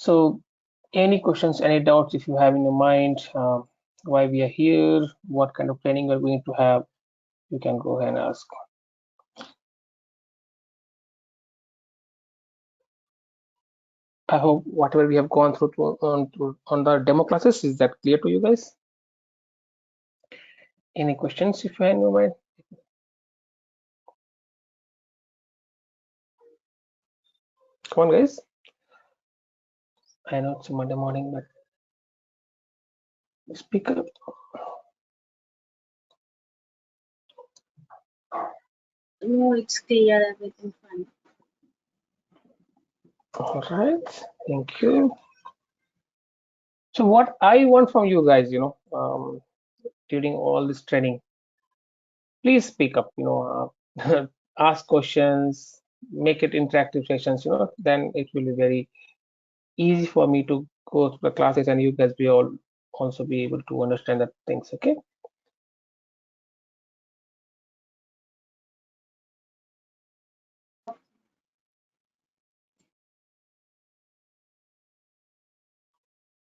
So any questions, any doubts if you have in your mind, why we are here, what kind of training we're going to have, you can go ahead and ask. I hope whatever we have gone through on the demo classes, is that clear to you guys? Any questions if you have in your mind? Come on, guys. I know it's a Monday morning, but speak up. No, it's clear, everything fine. All right, thank you. So what I want from you guys, during all this training, please speak up, ask questions, make it interactive sessions, then it will be very easy for me to go through the classes and you guys will all also be able to understand the things, okay?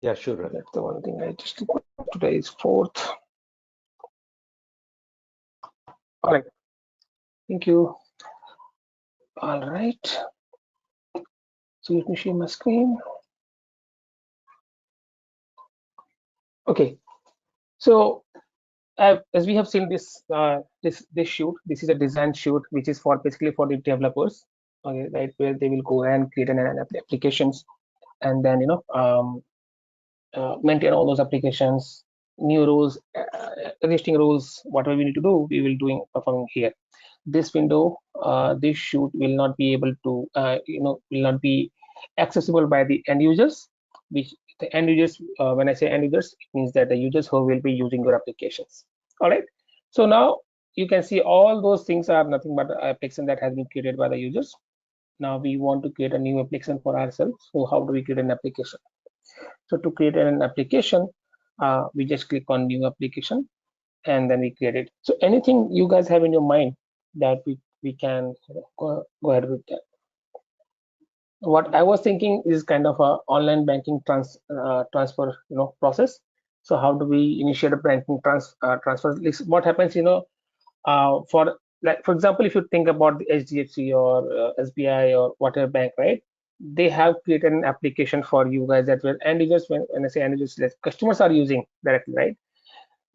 Yeah, sure. That's the one thing I just took. Today is 4th. All right, thank you. All right, so let me share my screen. Okay, so as we have seen this shoot, this is a design shoot which is for basically for the developers, okay, right, where they will go and create an applications and then maintain all those applications, new rules, existing rules, whatever we need to do, we will doing performing here. This window, this shoot will not be able to, will not be accessible by the end users. Which the end users, when I say end users, it means that the users who will be using your applications. All right. So now you can see all those things are nothing but application that has been created by the users. Now we want to create a new application for ourselves. So how do we create an application? So to create an application, we just click on new application and then we create it. So anything you guys have in your mind that we can go ahead with that. What I was thinking is kind of a online banking transfer process. So how do we initiate a banking transfer? What happens, for like for example, if you think about the HDFC or SBI or whatever bank, right? They have created an application for you guys that where end users, when I say end users, like customers are using directly, right?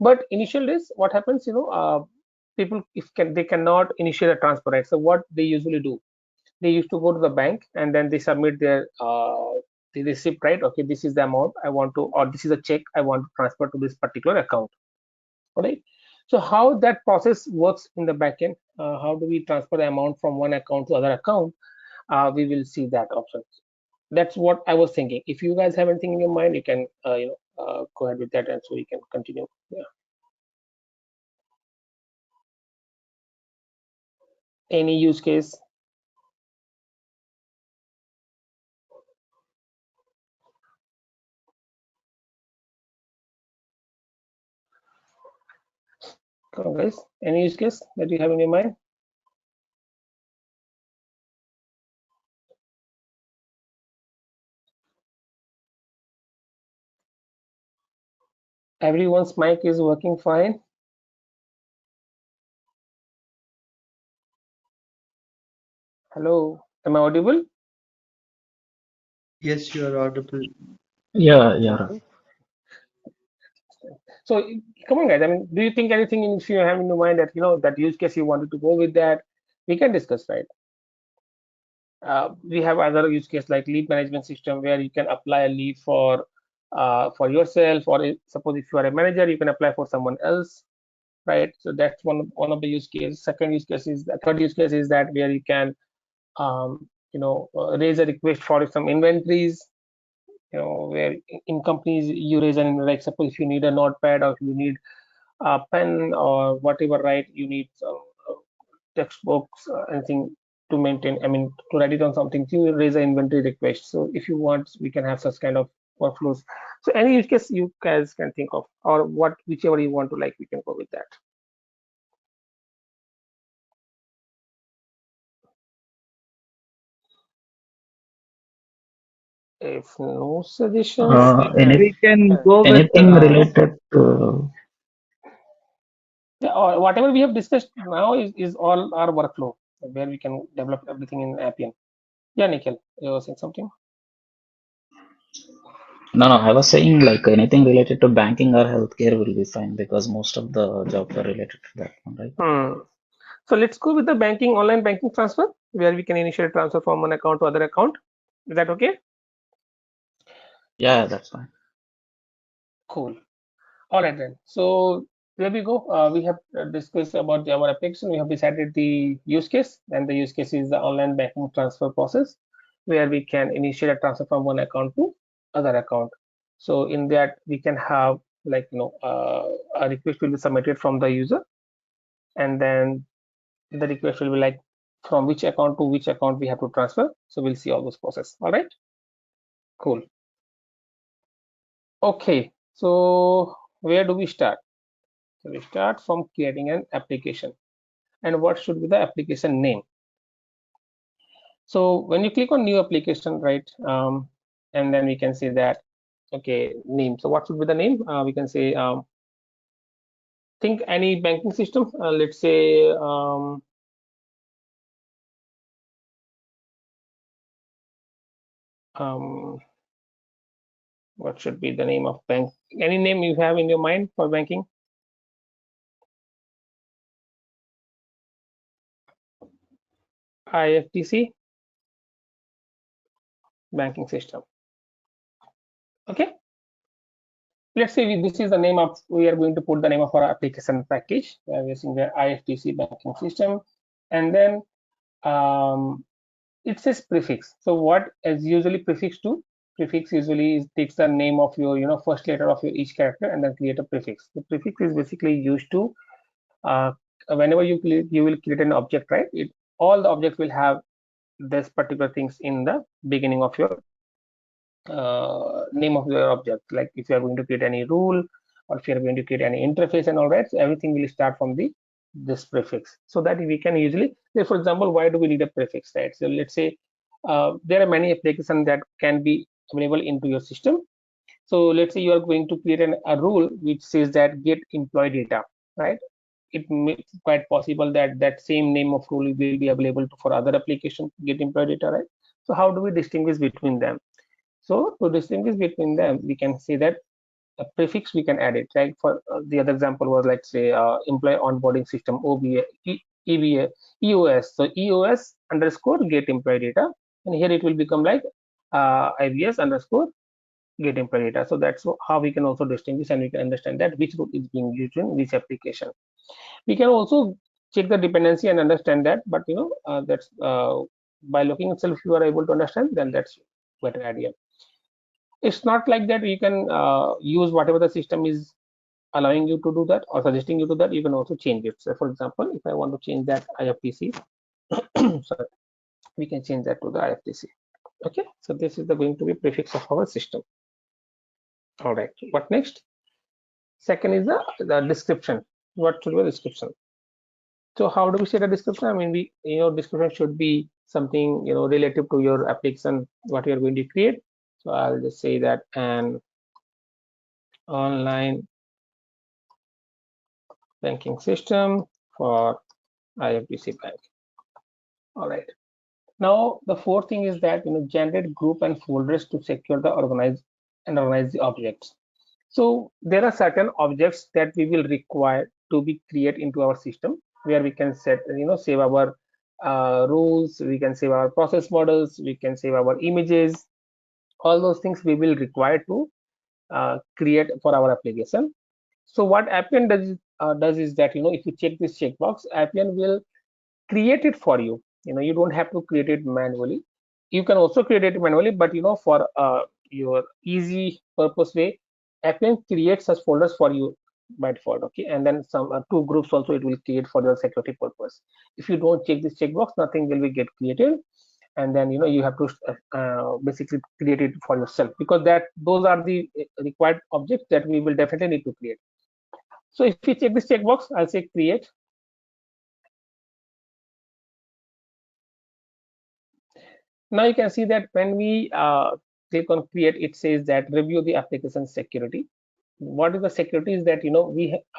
But initial days, what happens, people they cannot initiate a transfer, right? So what they usually do, they used to go to the bank and then they submit their the receipt, right? Okay, this is the amount I want to, or this is a check I want to transfer to this particular account. All right. So how that process works in the backend, how do we transfer the amount from one account to other account? We will see that option. That's what I was thinking. If you guys have anything in your mind, you can go ahead with that, and so we can continue. Yeah. Any use case? Come on, guys. Any use case that you have in your mind? Everyone's mic is working fine. Hello, am I audible? Yes, you are audible. Yeah. So come on, guys. I mean, do you think anything if you have in your mind that that use case you wanted to go with that? We can discuss, right? We have other use case like leave management system where you can apply a leave for yourself, or suppose if you are a manager, you can apply for someone else, right? So that's one of the use cases. Second use case is the third use case is that where you can raise a request for some inventories, where in companies you raise an, like suppose if you need a notepad or if you need a pen or whatever, right? You need some textbooks, anything to maintain, I mean, to write it on something, you raise an inventory request. So if you want, we can have such kind of workflows. So any use case you guys can think of, or whichever you want to, like, we can go with that. If no suggestions, Any, We can go with anything related to, yeah, or whatever we have discussed now is all our workflow where we can develop everything in Appian. Yeah, Nikhil, you were saying something? no, I was saying like anything related to banking or healthcare will be fine because most of the jobs are related to that one, right? Hmm. So let's go with the banking, online banking transfer, where we can initiate transfer from one account to other account. Is that okay? Yeah, that's fine. Cool. All right then. So there we go. We have discussed about our application. We have decided the use case, and the use case is the online banking transfer process, where we can initiate a transfer from one account to other account. So in that we can have like a request will be submitted from the user, and then the request will be like from which account to which account we have to transfer. So we'll see all those process. All right. Cool. Okay. So where do we start? So we start from creating an application. And what should be the application name? So when you click on new application, right, and then we can say that, okay, name. So what should be the name? We can say, think any banking system. Let's say, um, what should be the name of bank? Any name you have in your mind for banking? IFTC banking system. Okay. Let's say this is the name of, we are going to put the name of our application package. We are using the IFTC banking system. And then it says prefix. So what is usually prefix to? Prefix usually takes the name of your, first letter of your each character and then create a prefix. The prefix is basically used to, whenever you will create an object, right? All the objects will have this particular things in the beginning of your name of your object. Like if you are going to create any rule or if you are going to create any interface and all that, so everything will start from this prefix. So that we can usually say, for example, why do we need a prefix, right? So let's say there are many applications that can be available into your system. So let's say you are going to create a rule which says that get employee data, right? It may quite possible that that same name of rule will be available for other application get employee data, right? So how do we distinguish between them? So to distinguish between them, we can say that a prefix we can add it. Right? For the other example was like say employee onboarding system OBA, EBA, EOS. So EOS underscore get employee data, and here it will become like IBS underscore get employee data. So that's how we can also distinguish and we can understand that which route is being used in which application. We can also check the dependency and understand that, but that's by looking itself, if you are able to understand, then that's better idea. It's not like that you can use whatever the system is allowing you to do that or suggesting you to that. You can also change it. So for example, if I want to change that IFTC, sorry, we can change that to the IFTC. Okay, so this is going to be prefix of our system. All right, what next? Second is the description. What should be the description? So how do we say the description? I mean, description should be something relative to your application, what you are going to create. So I'll just say that an online banking system for IFTC Bank. All right. Now the fourth thing is that generate group and folders to secure the organize the objects. So there are certain objects that we will require to be created into our system where we can set save our rules, we can save our process models, we can save our images. All those things we will require to create for our application. So what Appian does is that if you check this checkbox, Appian will create it for you. You don't have to create it manually. You can also create it manually, but for your easy purpose way, Appian creates such folders for you by default. Okay, and then some two groups also it will create for your security purpose. If you don't check this checkbox, nothing will be get created, and then you have to basically create it for yourself, because those are the required objects that we will definitely need to create. So if we check this checkbox, I'll say create. Now you can see that when we click on create, it says that review the application security. What is the security is that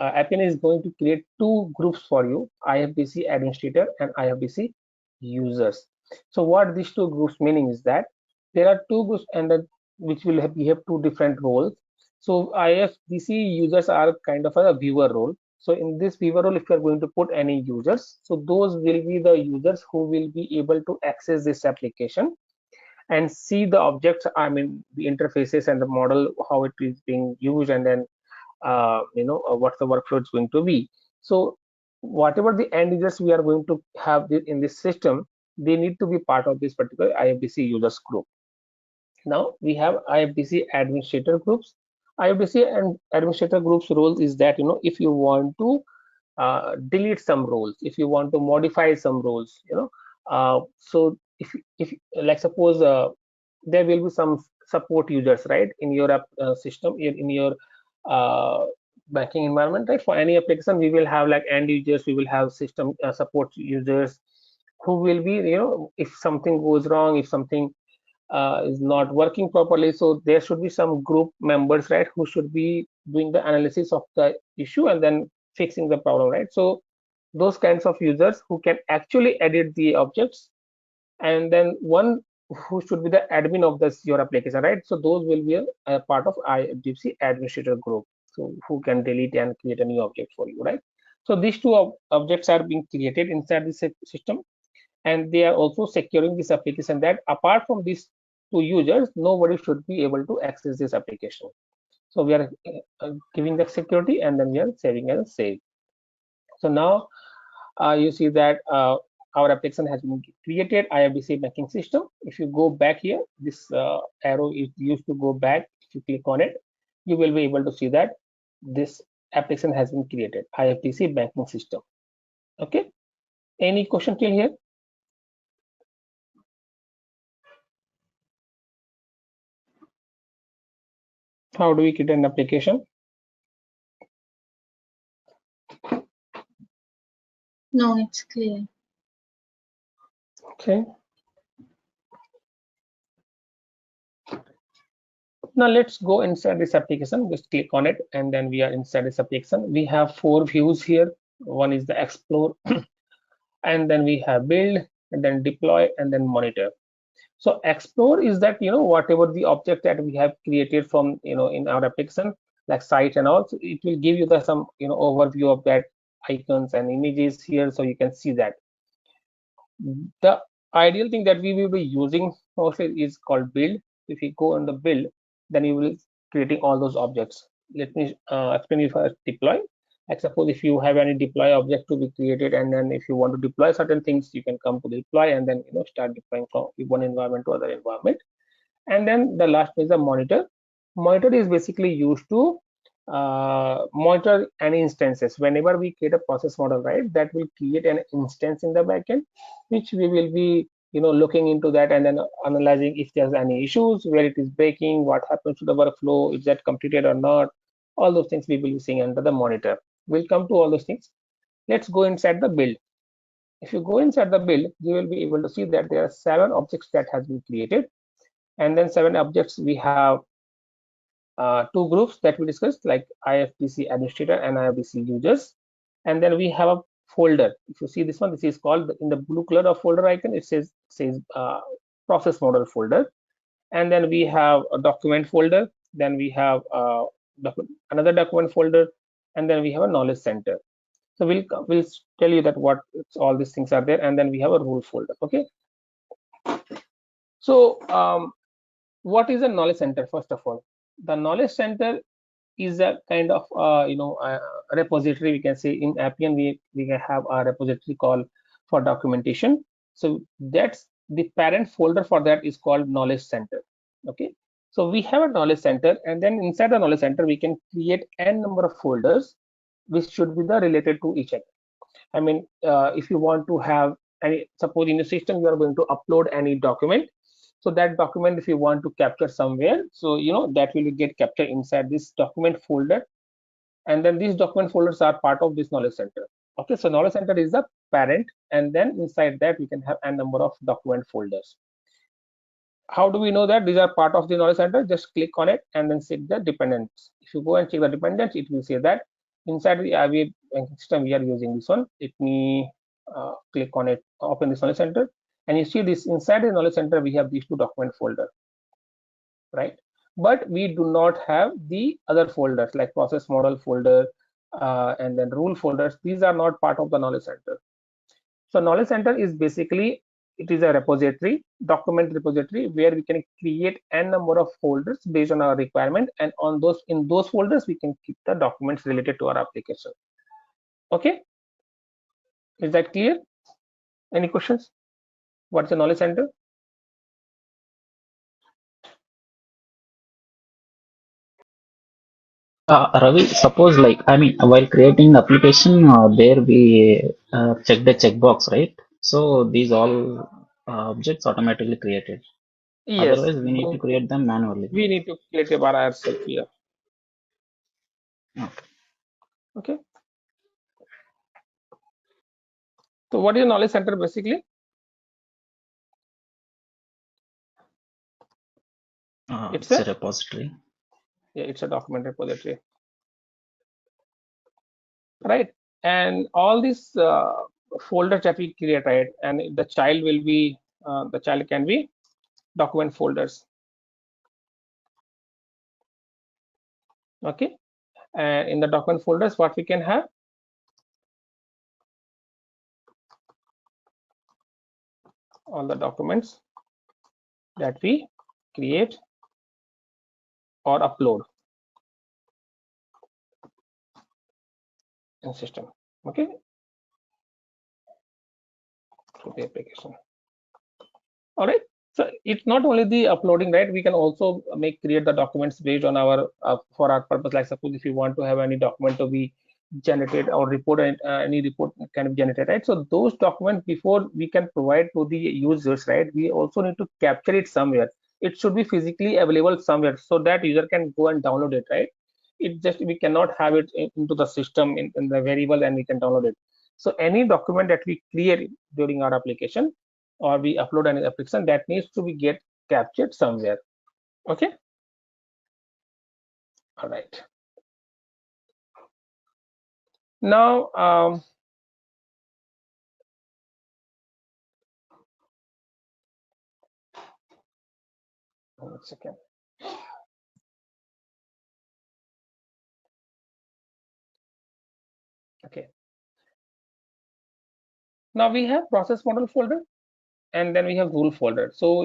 Appian is going to create two groups for you, IFBC administrator and IFBC users. So what these two groups meaning is that there are two groups and which will have two different roles. So IFBC users are kind of a viewer role. So in this viewer role, if you are going to put any users, so those will be the users who will be able to access this application and see the objects, I mean the interfaces and the model, how it is being used, and then what the workflow is going to be. So whatever the end users we are going to have in this system, they need to be part of this particular IFBC users group. Now we have IFBC administrator groups. IFBC and administrator groups role is that if you want to delete some roles, if you want to modify some roles, so if like suppose there will be some support users, right, in your system, in your uh, banking environment, right? For any application we will have like end users, we will have system support users who will be, if something goes wrong, if something is not working properly, so there should be some group members, right, who should be doing the analysis of the issue and then fixing the problem, right? So those kinds of users who can actually edit the objects, and then one who should be the admin of this your application, right? So those will be a part of IFBC administrator group, so who can delete and create a new object for you, right? So these two objects are being created inside the system, and they are also securing this application, that apart from these two users, nobody should be able to access this application. So we are giving the security, and then we are saving as save. So now you see that our application has been created, IFBC banking system. If you go back here, this arrow is used to go back. If you click on it, you will be able to see that this application has been created, IFBC banking system. Okay, any question till here? How do we create an application? No, it's clear. Okay. Now let's go inside this application. Just click on it, and then we are inside this application. We have four views here. One is the explore, and then we have build, and then deploy, and then monitor. So explore is that whatever the object that we have created from in our application, like site and all, so it will give you the some overview of that icons and images here, so you can see that. The ideal thing that we will be using mostly is called build. If you go on the build, then you will creating all those objects. Let me explain you first deploy. Like suppose if you have any deploy object to be created, and then if you want to deploy certain things, you can come to deploy and then start deploying from one environment to other environment. And then the last is the monitor. Monitor is basically used to monitor any instances. Whenever we create a process model, right, that will create an instance in the backend, which we will be looking into that and then analyzing if there's any issues, where it is breaking, what happens to the workflow, is that completed or not. All those things we will be seeing under the monitor. We'll come to all those things. Let's go inside the build. If you go inside the build, you will be able to see that there are 7 objects that has been created, and then 7 objects we have 2 groups that we discussed, like IFBC administrator and IFBC users, and then we have a folder. If you see this one, this is called, in the blue color of folder icon, it says process model folder, and then we have a document folder, then we have another document folder, and then we have a knowledge center. So we'll tell you that what all these things are there, and then we have a rule folder. Okay, so what is a knowledge center? First of all, the knowledge center is a kind of repository. We can say in Appian we can have a repository called for documentation. So that's the parent folder for that is called knowledge center. Okay, so we have a knowledge center, and then inside the knowledge center we can create n number of folders which should be the related to each other. I mean, if you want to have any, suppose in the system you are going to upload any document, so that document, if you want to capture somewhere, so that will get captured inside this document folder, and then these document folders are part of this knowledge center. Okay, so knowledge center is the parent, and then inside that we can have a number of document folders. How do we know that these are part of the knowledge center? Just click on it and then check the dependents. If you go and check the dependents, it will say that inside the Appian system we are using this one. Let me click on it, open this knowledge center, and you see this inside the knowledge center we have these two document folder, right? But we do not have the other folders like process model folder and then rule folders. These are not part of the knowledge center. So knowledge center is basically, it is a repository, document repository, where we can create n number of folders based on our requirement, and on those, in those folders we can keep the documents related to our application. Okay, is that clear? Any questions? What's the knowledge center? Ravi, suppose like, I mean, while creating application, there we check the checkbox, right? So these all objects automatically created. Yes, Otherwise, we need to create them manually. we need to create it by ourselves here. Okay. Okay. So what is knowledge center basically? It's It's a a, repository. yeah, it's a document repository, right? And all these folders that we create, right? And the child will be, the child can be document folders. Okay, and in the document folders, what we can have? All the documents that we create or upload in system. Okay, through the application. All right. So it's not only the uploading, right? We can also create the documents based on our for our purpose. Like suppose if you want to have any document to be generated or report, any report can be generated, right? So those documents, before we can provide to the users, right, we also need to capture it somewhere. It should be physically available somewhere so that user can go and download it, right? It just, we cannot have it into the system in the variable and we can download it. So any document that we create during our application or we upload an application, that needs to be get captured somewhere. Okay, all right. Now one second. Okay, now we have process model folder and then we have rule folder. So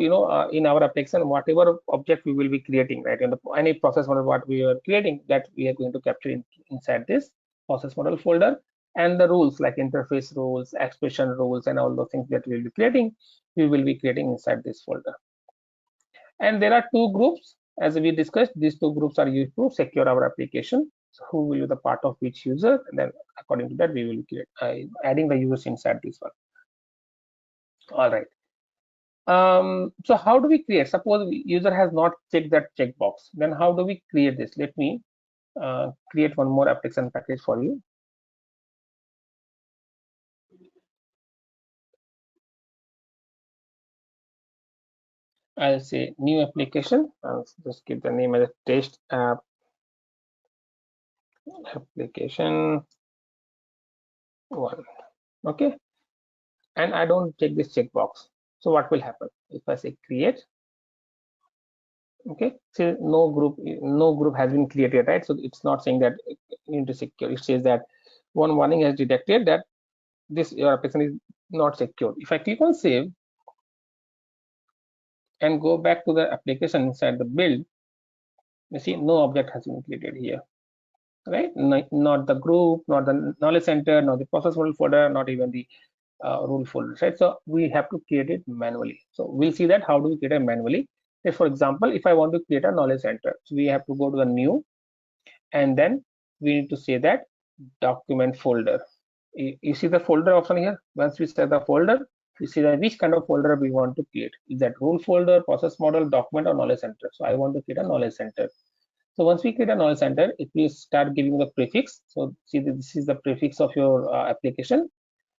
in our application, whatever object we will be creating, right, in the any process model what we are creating, that we are going to capture inside this process model folder. And the rules like interface rules, expression rules, and all those things that we will be creating, we will be creating inside this folder. And there are two groups, as we discussed. These two groups are used to secure our application. So who will be the part of which user, and then according to that we will create adding the users inside this one. All right. So how do we create? Suppose user has not checked that checkbox. Then how do we create this? Let me create one more application package for you. I'll say new application. I'll just give the name as a test app application one. Okay, and I don't check this checkbox. So what will happen if I say create? Okay, so no group has been created, right? So it's not saying that you need to secure. It says that one warning has detected that this your application is not secure. If I click on save and go back to the application inside the build, you see no object has been created here, right? Not the group, not the knowledge center, not the process model folder, not even the rule folder, right? So we have to create it manually. So we'll see that how do we create it manually. If, for example, if I want to create a knowledge center, so we have to go to the new, and then we need to say that document folder. You see the folder option here. Once we set the folder, you see that which kind of folder we want to create. Is that rule folder, process model, document, or knowledge center? So I want to create a knowledge center. So once we create a knowledge center, it will start giving the prefix. So see that this is the prefix of your application.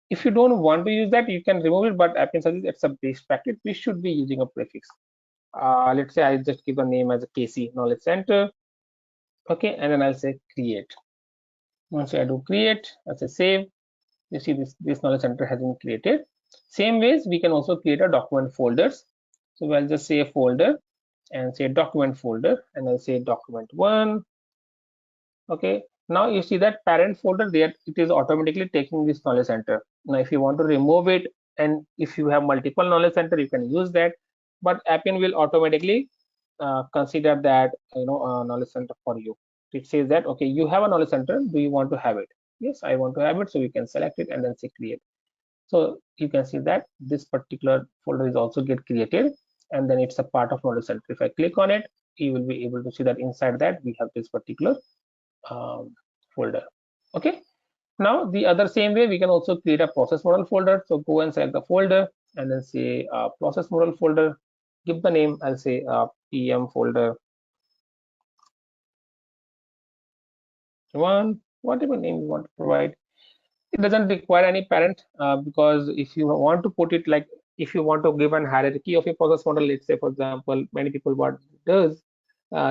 If you don't want to use that, you can remove it, but Appian suggests it's a base practice. We should be using a prefix. let's say I just give a name as a KC knowledge center. Okay, and then I'll say create. Once I do create, I'll say save. You see this knowledge center has been created. Same ways we can also create a document folders. So I'll just say a folder and say document folder, and I'll say document one. Okay, now you see that parent folder there, it is automatically taking this knowledge center. Now if you want to remove it, and if you have multiple knowledge center, you can use that, but Appian will automatically consider that knowledge center for you. It says that okay, you have a knowledge center, do you want to have it? Yes, I want to have it. So you can select it and then say create. So you can see that this particular folder is also get created, and then it's a part of knowledge center. If I click on it, you will be able to see that inside that we have this particular folder. Okay, now the other same way we can also create a process model folder. So go and select the folder and then say process model folder, give the name. I'll say PM folder one, whatever name you want to provide. It doesn't require any parent because if you want to put it like, if you want to give an hierarchy of a process model, let's say for example, many people what does,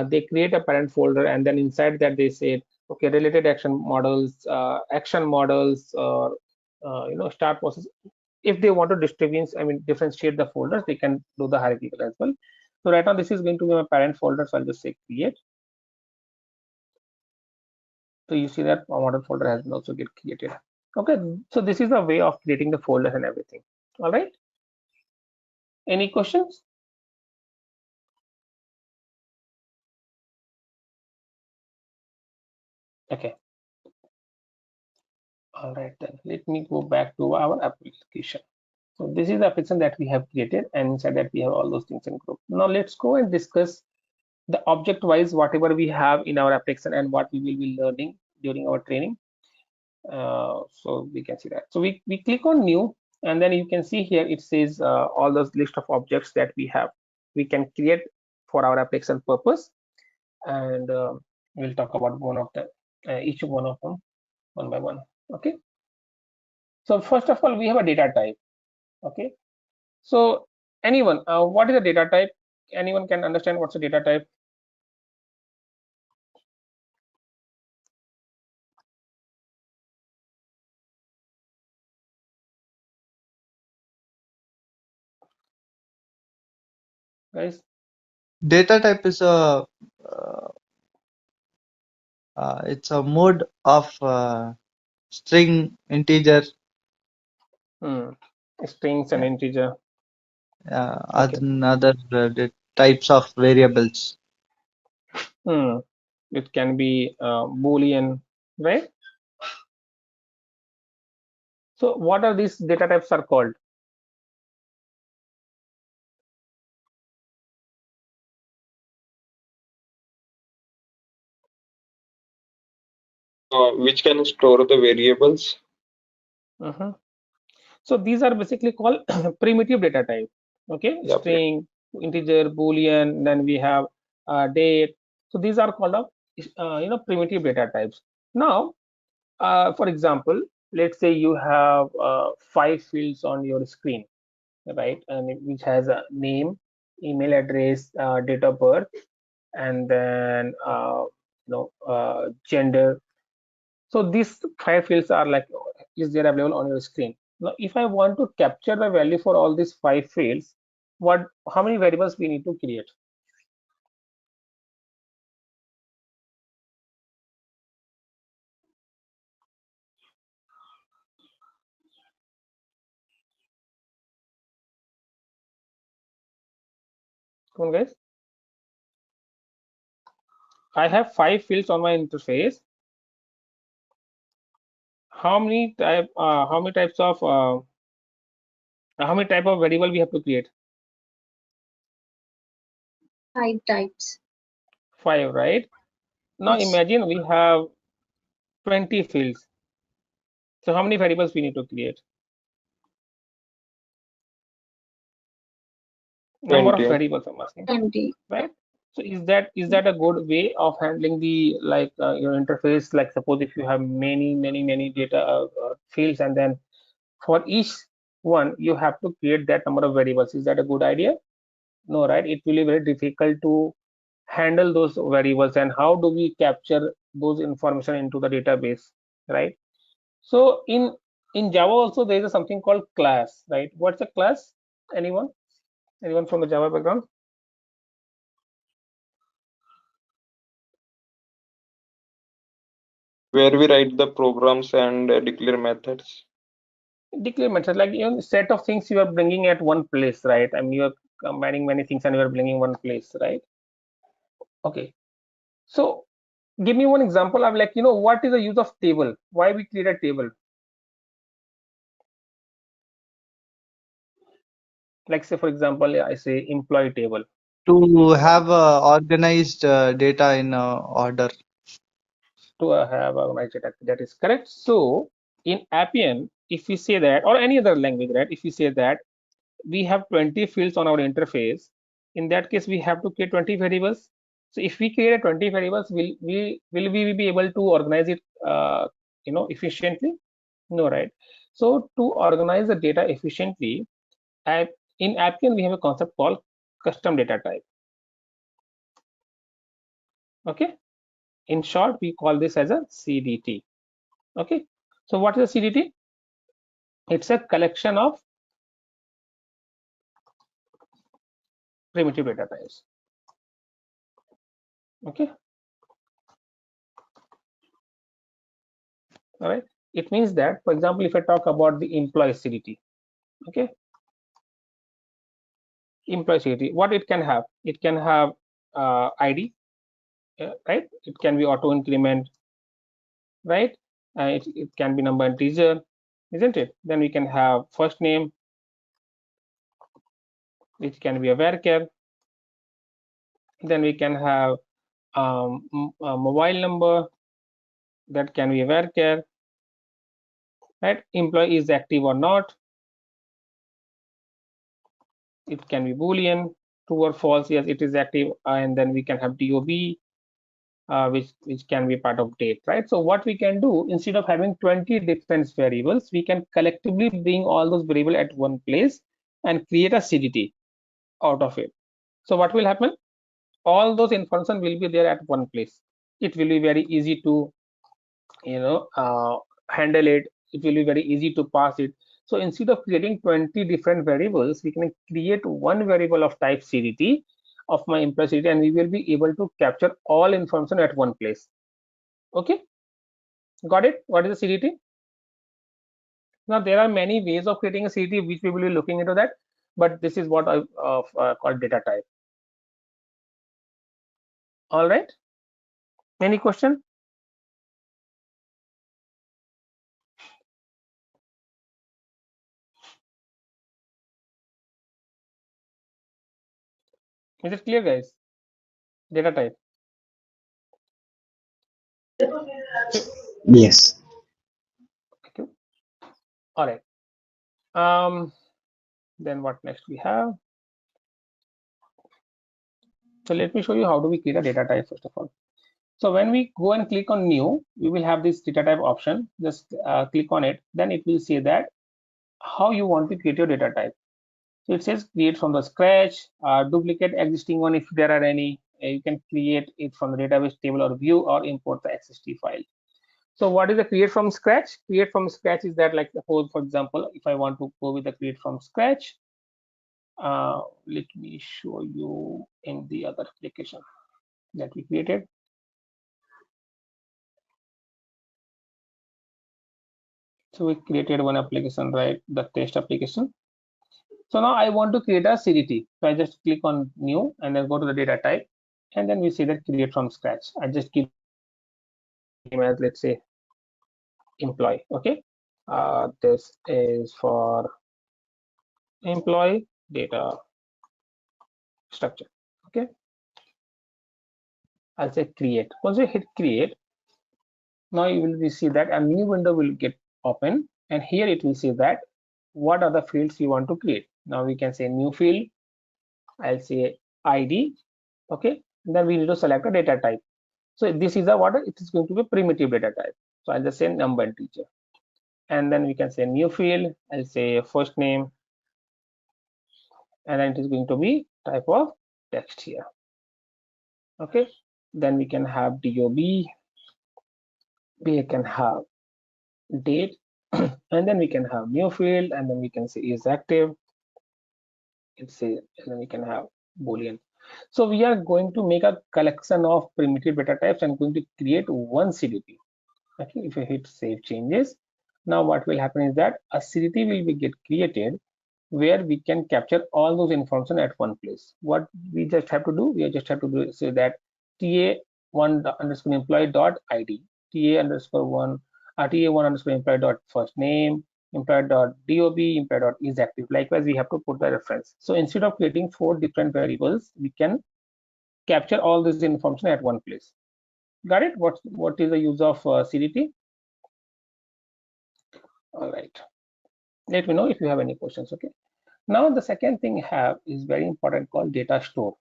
they create a parent folder and then inside that they say okay, related action models, or start process. If they want to distribute, I mean differentiate the folders, they can do the hierarchical as well. So right now this is going to be my parent folder, so I'll just say create. So you see that our model folder has been also get created. Okay, so this is the way of creating the folders and everything. All right, any questions? Okay, all right, then let me go back to our application. So this is the application that we have created, and inside that we have all those things in group. Now let's go and discuss the object wise whatever we have in our application and what we will be learning during our training. So we can see that. So we click on new, and then you can see here it says all those list of objects that we have. We can create for our application purpose, and we'll talk about one of them, each one of them one by one. Okay. So first of all, we have a data type. Okay. So anyone, what is a data type? Anyone can understand what's a data type? Guys? Data type is uh, it's a mode of string, integer, Strings and integer. Okay. and other types of variables. It can be Boolean, right? So what are these data types are called? Which can store the variables. So these are basically called primitive data type. Okay, Yep. string, integer, Boolean, then we have date. So these are called primitive data types. Now, for example, let's say you have 5 fields on your screen, right, and which has a name, email address, date of birth, and then gender. So these 5 fields are like, is there available on your screen. Now if I want to capture the value for all these 5 fields, how many variables we need to create? Come on guys, I have 5 fields on my interface. How many types of how many type of variable we have to create? 5 types. 5, right? Now Yes. imagine we have 20 fields. So how many variables we need to create? Number of 20. variables I'm asking, 20. right? So is that a good way of handling the your interface? Like suppose if you have many data fields, and then for each one you have to create that number of variables. Is that a good idea? No, right? It will be very difficult to handle those variables, and how do we capture those information into the database, right? So in Java also there is something called class, right? What's a class? Anyone? Anyone from the Java background? Where we write the programs and declare methods. Declare method, like, set of things you are bringing at one place, right? I mean, you are combining many things and you are bringing one place, right? Okay. So give me one example of, like, what is the use of table? Why we create a table? Like, say for example, I say employee table. To have organized data in order. To have a organized data. That is correct. So in Appian, if we say that, or any other language, right? If we say that we have 20 fields on our interface, in that case we have to create 20 variables. So if we create 20 variables, will we be able to organize it efficiently? No, right? So to organize the data efficiently, in Appian we have a concept called custom data type. Okay, in short we call this as a CDT. Okay, so what is a CDT? It's a collection of primitive data types. Okay, all right. It means that, for example, if I talk about the employee CDT, okay, employee CDT, what it can have? It can have ID, right? It can be auto increment, right? It can be number integer, isn't it? Then we can have first name, which can be a varchar. Then we can have a mobile number, that can be a varchar, right? Employee is active or not. It can be Boolean, true or false. Yes, it is active. And then we can have DOB, which can be part of date, right? So what we can do, instead of having 20 different variables, we can collectively bring all those variables at one place and create a CDT out of it. So what will happen? All those information will be there at one place. It will be very easy to handle it. It will be very easy to pass it. So instead of creating 20 different variables, we can create one variable of type CDT of my employee CDT, and we will be able to capture all information at one place. Okay, got it? What is a CDT? Now there are many ways of creating a CDT, which we will be looking into that, but this is what I call data type. All right, any question? Is it clear, guys? Data type. Yes. Okay. All right. Then what next we have? So let me show you how do we create a data type first of all. So when we go and click on new, we will have this data type option. Just click on it. Then it will say that how you want to create your data type. So it says create from the scratch, duplicate existing one if there are any. You can create it from the database table or view, or import the XST file. So what is the create from scratch? Create from scratch is that, like, suppose for example, if I want to go with the create from scratch, let me show you in the other application that we created. So we created one application, right? The test application. So now I want to create a CDT. So I just click on new and then go to the data type, and then we see that create from scratch. I just give him as, let's say, employee. Okay. This is for employee data structure. Okay. I'll say create. Once you hit create, now you will see that a new window will get open, and here it will say that what are the fields you want to create. Now we can say new field. I'll say ID. Okay. And then we need to select a data type. So this is a what? It is going to be a primitive data type. So I'll just say number integer. And then we can say new field. I'll say first name. And then it is going to be type of text here. Okay, then we can have DOB, we can have date, and then we can have new field, and then we can say is active, and then we can have boolean. So we are going to make a collection of primitive data types and going to create one CDP. Okay, if I hit save changes, now what will happen is that a CDP will be get created where we can capture all those information at one place. What we just have to do, we just have to do say that ta1 underscore employee dot id, ta underscore one, ta1 underscore employee dot first name, employee dot dob, employee dot is active. Likewise, we have to put the reference. So instead of creating 4 different variables, we can capture all this information at one place. Got it? What is the use of CDT? All right. Let me know if you have any questions. Okay. Now the second thing have is very important called data store.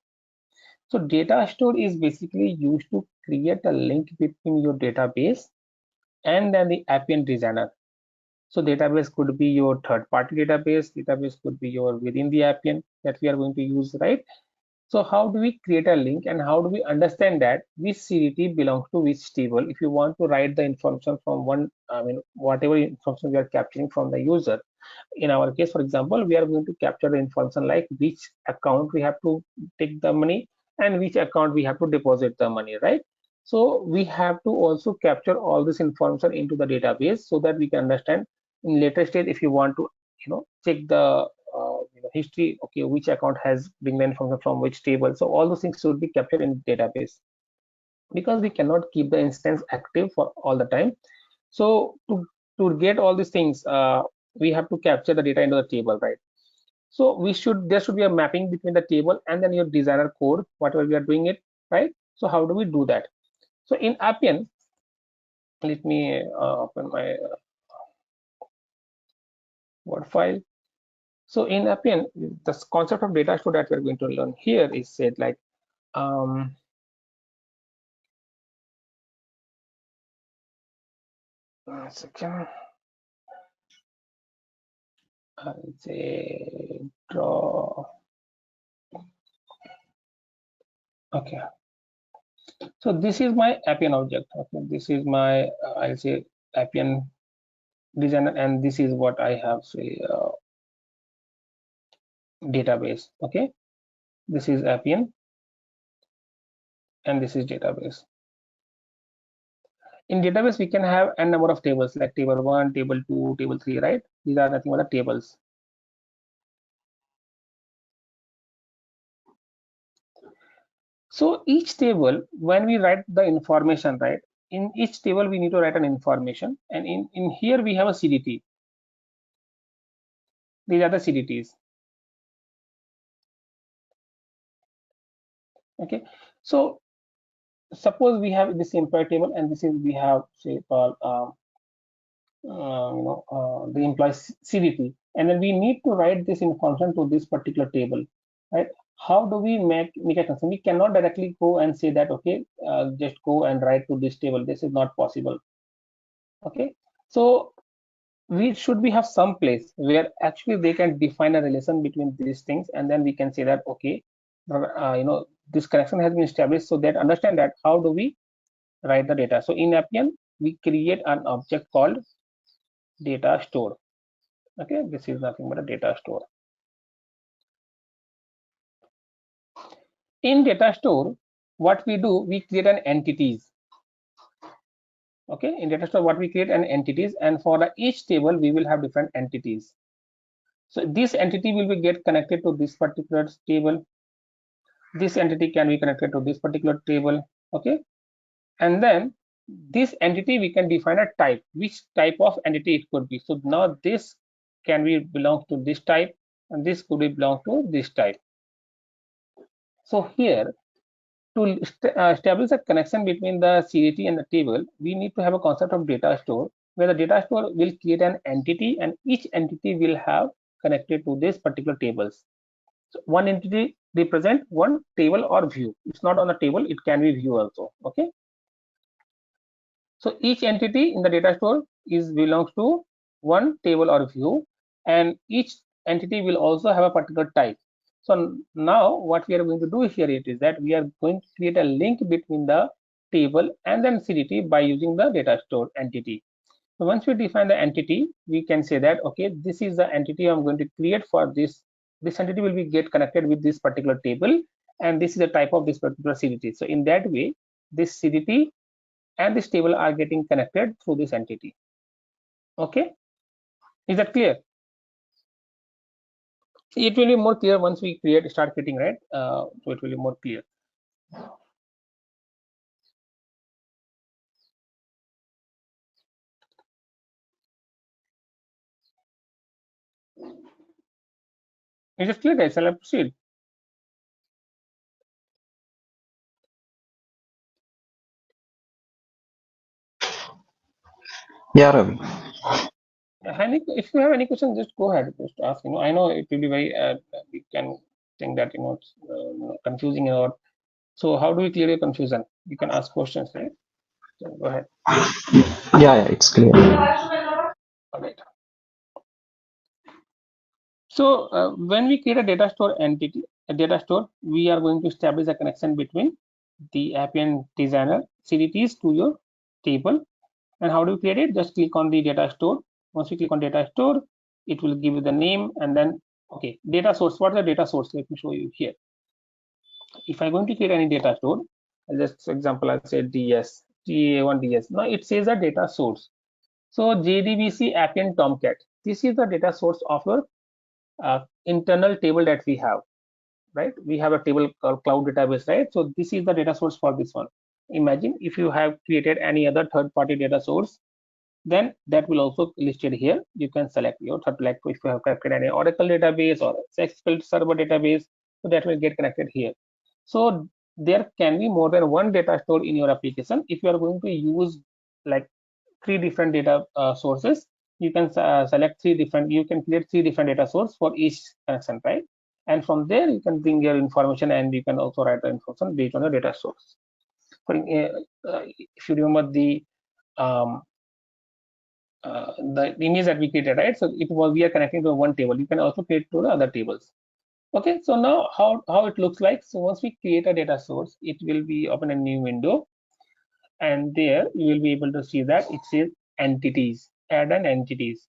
So data store is basically used to create a link between your database and then the Appian designer. So database could be your third-party database could be your within the Appian that we are going to use, right? So how do we create a link and how do we understand that which CDT belongs to which table? If you want to write the information from one, whatever information we are capturing from the user. In our case, for example, we are going to capture the information like which account we have to take the money and which account we have to deposit the money, right? So we have to also capture all this information into the database so that we can understand in later stage if you want to check the history, okay, which account has bring the information from which table. So all those things should be captured in database because we cannot keep the instance active for all the time. So to get all these things, we have to capture the data into the table, right? So there should be a mapping between the table and then your designer code, whatever we are doing it, right? So how do we do that? So in Appian, let me open my Word file. So in Appian, the concept of data store that we're going to learn here is said like one second. I'll say draw. Okay. So this is my Appian object. Okay, this is my I'll say Appian designer, and this is what I have say database. Okay, this is Appian, and this is database. In database, we can have n number of tables like table 1, table 2, table 3, right? These are nothing but the tables. So each table, when we write the information, right? In each table, we need to write an information, and in here we have a CDT. These are the CDTs. Okay, so suppose we have this employee table, and this is we have say called the employee CDT, and then we need to write this information to this particular table, right? How do we make a connection? We cannot directly go and say that okay, just go and write to this table. This is not possible. Okay, so we have some place where actually they can define a relation between these things, and then we can say that okay, this connection has been established, so that understand that how do we write the data. So in Appian, we create an object called data store. Okay, this is nothing but a data store. In data store, what we do, we create an entities. Okay, in data store, what we create an entities, and for each table, we will have different entities. So this entity will be get connected to this particular table. This entity can be connected to this particular table. Okay, and then this entity we can define a type, which type of entity it could be. So now this can be belong to this type, and this could be belong to this type. So here, to establish a connection between the CDT and the table, we need to have a concept of data store, where the data store will create an entity, and each entity will have connected to this particular tables. So one entity represent one table or view. It's not on the table, it can be view also. Okay. So each entity in the data store belongs to one table or view, and each entity will also have a particular type. So now what we are going to do here is that we are going to create a link between the table and then CDT by using the data store entity. So once we define the entity, we can say that, okay, this is the entity I'm going to create for this. This entity will be get connected with this particular table, and this is the type of this particular CDT. So in that way, this CDT and this table are getting connected through this entity. Okay, is that clear? It will be more clear once we start creating, right? So it will be more clear. Is it clear, guys? Shall I proceed? Yeah, Ravi. If you have any questions, just go ahead. Just ask. I know it will be very. We can think that it's confusing or. So how do we clear your confusion? You can ask questions, right? So go ahead. Yeah, it's clear. All right. So when we create a data store entity, a data store, we are going to establish a connection between the Appian designer CDTs to your table. And how do we create it? Just click on the data store. Once you click on data store, it will give you the name and then, okay, data source. What is the data source? Let me show you here. If I'm going to create any data store, just for example, I'll say DS, TA1 DS. Now it says a data source. So JDBC Appian Tomcat. This is the data source of your internal table that we have, right? We have a table called cloud database, right? So this is the data source for this one. Imagine if you have created any other third-party data source, then that will also listed here. You can select your third, like if you have connected any Oracle database or SQL Server database, so that will get connected here. So there can be more than one data store in your application. If you are going to use like three different data sources, you can select you can create three different data source for each connection, right? And from there you can bring your information and you can also write the information based on the data source. If you remember um, the image that we created, right? So we are connecting to one table. You can also create to the other tables. Okay, so now how it looks like. So once we create a data source, it will be open a new window, and there you will be able to see that it says entities, add an entities.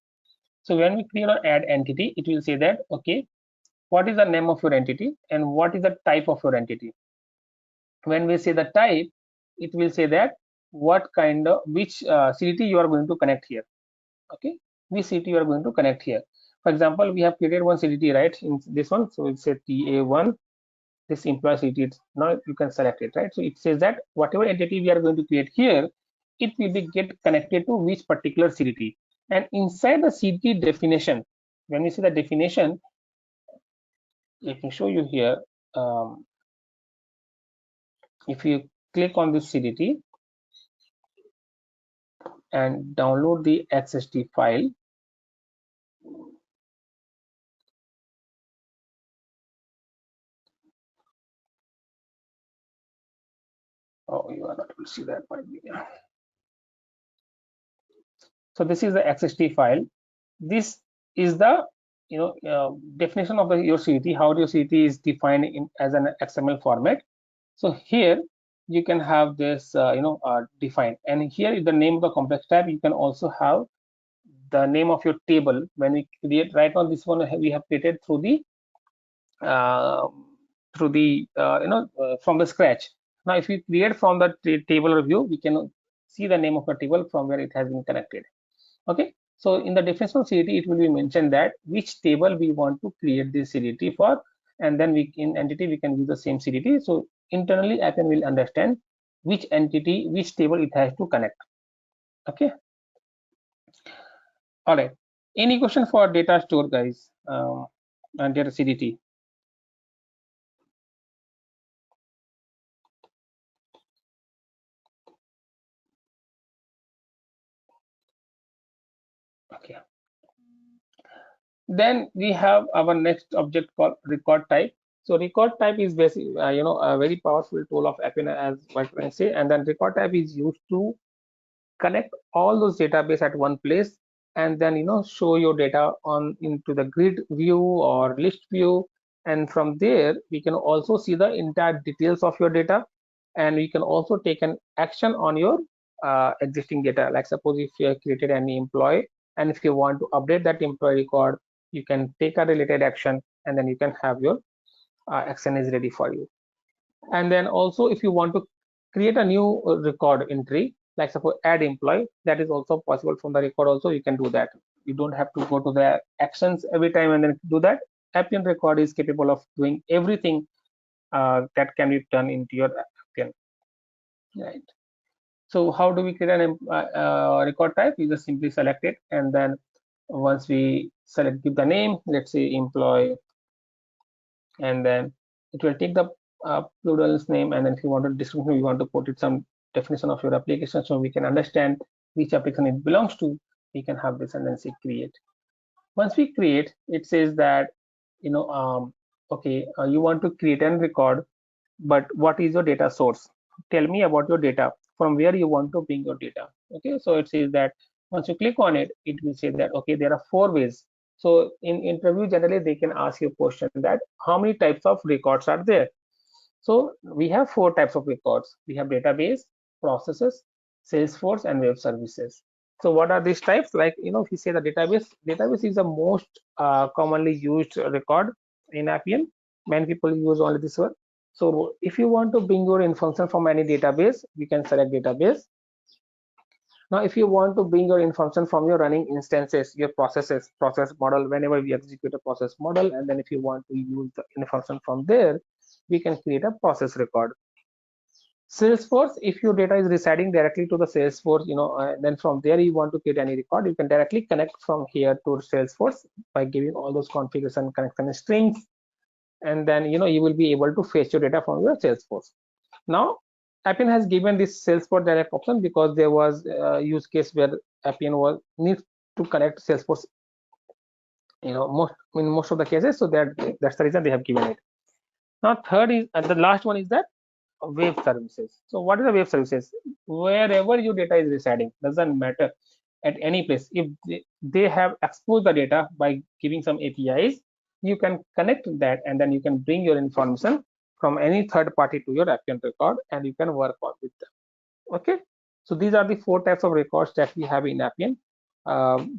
So when we create or add entity, it will say that, okay, what is the name of your entity and what is the type of your entity. When we say the type, it will say that what kind of which CDT you are going to connect here. Okay, which CDT you are going to connect here. For example, we have created one CDT, right, in this one. So it's a TA1. This employee CDT. Now you can select it, right? So it says that whatever entity we are going to create here, it will be get connected to which particular CDT. And inside the CDT definition, when we see the definition, let me show you here. If you click on this CDT and download the XST file, oh, you are not able to see that by me. So this is the XST file. This is the definition of your CDT, how your CDT is defined as an XML format. So here you can have this defined, and here is the name of the complex tab. You can also have the name of your table. When we create right now, this one we have created through the from the scratch. Now if we create from the table review, we can see the name of the table from where it has been connected. Okay, so in the definition of CDT, it will be mentioned that which table we want to create this CDT for, and then in entity we can use the same CDT. So internally Appian will understand which entity, which table it has to connect. Okay, all right. Any question for data store, guys, and data CDT? Okay. Then we have our next object called record type. So record type is basically, a very powerful tool of Appian, as what can I say. And then record type is used to connect all those database at one place, and then show your data on into the grid view or list view, and from there we can also see the entire details of your data, and we can also take an action on your existing data. Like suppose if you have created any employee, and if you want to update that employee record, you can take a related action, and then you can have your action is ready for you. And then also if you want to create a new record entry, like suppose add employee, that is also possible from the record. Also you can do that. You don't have to go to the actions every time and then do that. Appian record is capable of doing everything that can be done into your Appian, right? So how do we create an record type? We just simply select it, and then once we select, give the name, let's say employee, and then it will take the plural's name, and then if you want to description, you want to put it some definition of your application so we can understand which application it belongs to. We can have this and then say create. Once we create, it says that okay, you want to create a record, but what is your data source? Tell me about your data, from where you want to bring your data. Okay, so it says that once you click on it, it will say that okay, there are 4 ways. So in interview generally they can ask you a question that how many types of records are there. So we have 4 types of records. We have database, processes, Salesforce, and web services. So what are these types? Like, if you say the database is the most commonly used record in Appian. Many people use only this one. So if you want to bring your information from any database, we can select database. Now, if you want to bring your information from your running instances, your process model, whenever we execute a process model, and then if you want to use the information from there, we can create a process record. Salesforce, if your data is residing directly to the Salesforce, then from there you want to create any record, you can directly connect from here to Salesforce by giving all those configuration connection strings, and then you will be able to fetch your data from your Salesforce. Now, Appian has given this Salesforce direct option because there was a use case where Appian needs to connect Salesforce, in most of the cases. So that's the reason they have given it. Now, third is, and the last one is that web services. So what is the web services? Wherever your data is residing, doesn't matter, at any place, if they have exposed the data by giving some APIs, you can connect that, and then you can bring your information from any third party to your Appian record, and you can work on with them. Okay, so these are the 4 types of records that we have in Appian.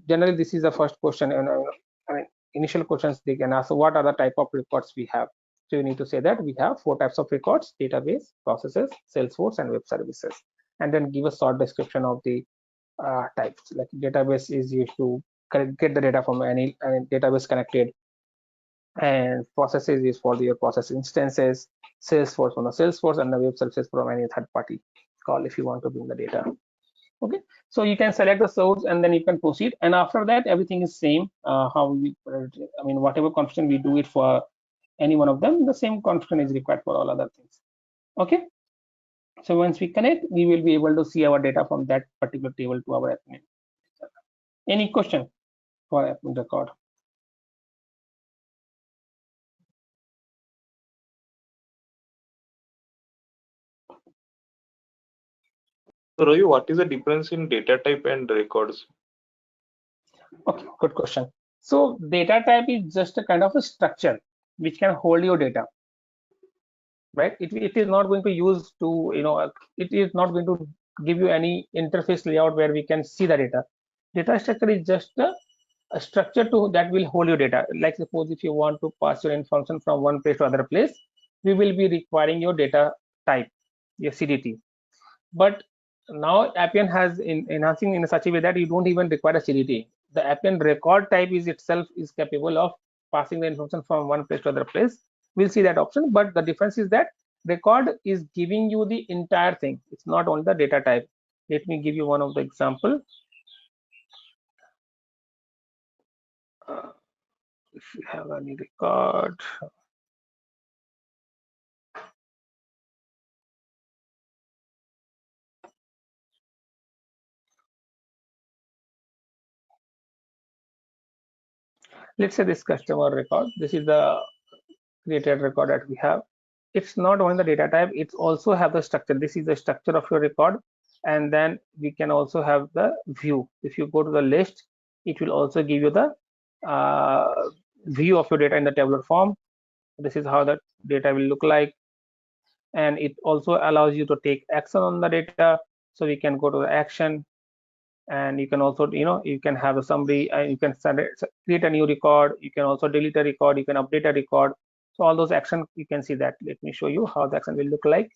Generally this is the first question, and initial questions they can ask. So what are the type of records we have? So you need to say that we have 4 types of records: database, processes, Salesforce, and web services, and then give a short description of the types. Like database is used to get the data from any database connected, and processes is for your process instances, Salesforce from the Salesforce, and the web services from any third party call if you want to bring the data. Okay, so you can select the source and then you can proceed, and after that everything is same. How we, whatever configuration we do it for any one of them, the same configuration is required for all other things. Okay, so once we connect, we will be able to see our data from that particular table to our Appian. Any question for Appian record? So Ravi, what is the difference in data type and records? Okay, good question. So data type is just a kind of a structure which can hold your data, right? It is not going to use to, it is not going to give you any interface layout where we can see the data. Data structure is just a structure that will hold your data. Like suppose if you want to pass your information from one place to other place, we will be requiring your data type, your CDT. But now Appian has enhancing in such a way that you don't even require a CDT. The Appian record type itself is capable of passing the information from one place to other place. We'll see that option, but the difference is that record is giving you the entire thing. It's not only the data type. Let me give you one of the example. If you have any record, let's say this customer record, this is the created record that we have. It's not only the data type, it's also have the structure. This is the structure of your record, and then we can also have the view. If you go to the list, it will also give you the view of your data in the tabular form. This is how the data will look like, and it also allows you to take action on the data. So we can go to the action, and you can also, you can have a summary, and you can create a new record. You can also delete a record. You can update a record. So all those actions, you can see that. Let me show you how the action will look like.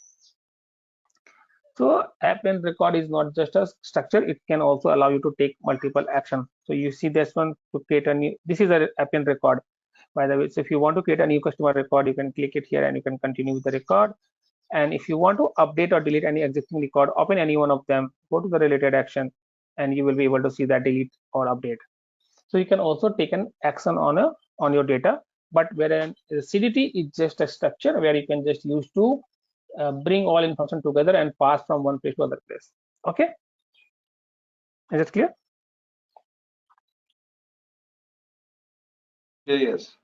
So Appian record is not just a structure, it can also allow you to take multiple actions. So you see this one, to create a new, this is a Appian record, by the way. So if you want to create a new customer record, you can click it here and you can continue with the record. And if you want to update or delete any existing record, open any one of them, go to the related action, and you will be able to see that delete or update. So you can also take an action on your data, but wherein CDT is just a structure where you can just use to bring all information together and pass from one place to other place. Okay, is it clear? Yeah, yes.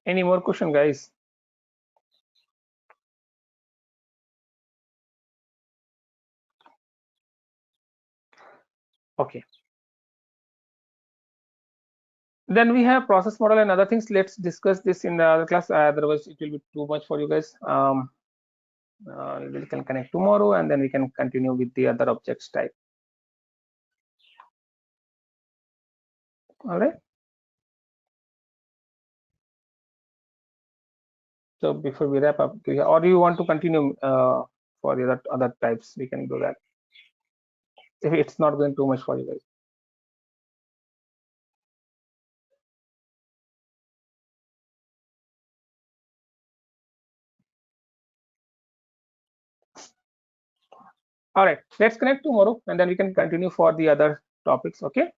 Any more question, guys? Okay, then we have process model and other things. Let's discuss this in the other class, otherwise it will be too much for you guys. We can connect tomorrow, and then we can continue with the other objects type. All right. So before we wrap up, or do you want to continue for the other types? We can do that if it's not going too much for you guys. All right, let's connect tomorrow, and then we can continue for the other topics. Okay.